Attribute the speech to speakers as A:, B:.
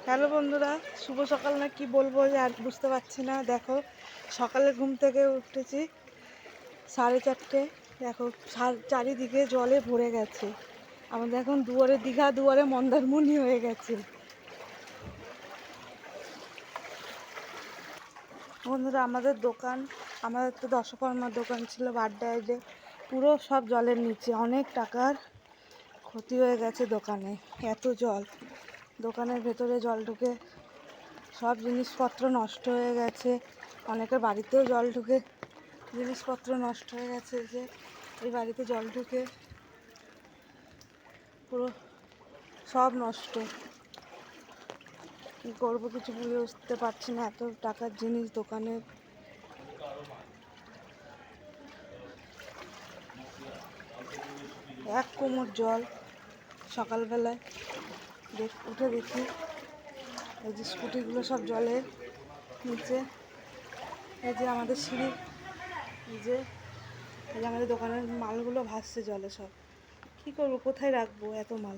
A: Hello বন্ধুরা, শুভ সকাল না কি বলবো যে আর বুঝতে পারছি না। দেখো, সকালে ঘুম থেকে উঠেছি 4:30। দেখো চারিদিকে জলে ভরে গেছে। আমাদের এখন দুয়ারে দীঘা, দুয়ারে মন্দারমণি হয়ে গেছে। বন্ধুরা, আমাদের দোকান, আমাদের তো দশকর্মার দোকান ছিল, বাড্ডায় পুরো সব জলের নিচে। অনেক টাকার ক্ষতি হয়ে গেছে দোকানে। এত জল, দোকানের ভেতরে জল ঢুকে সব জিনিসপত্র নষ্ট হয়ে গেছে। অনেকের বাড়িতেও জল ঢুকে জিনিসপত্র নষ্ট হয়ে গেছে। যে এই বাড়িতে জল ঢুকে পুরো সব নষ্ট। কী করবো কিছু বুঝে উঠতে পারছি না। এত টাকার জিনিস দোকানে। এক কোমর জল। সকালবেলায় উঠে দেখি এই যে স্কুটিগুলো সব জলের নিচে। এই যে আমাদের সিঁড়ি, এই যে আমাদের দোকানের মালগুলো ভাসছে জলে সব। কী করবো, কোথায় রাখবো এত মাল?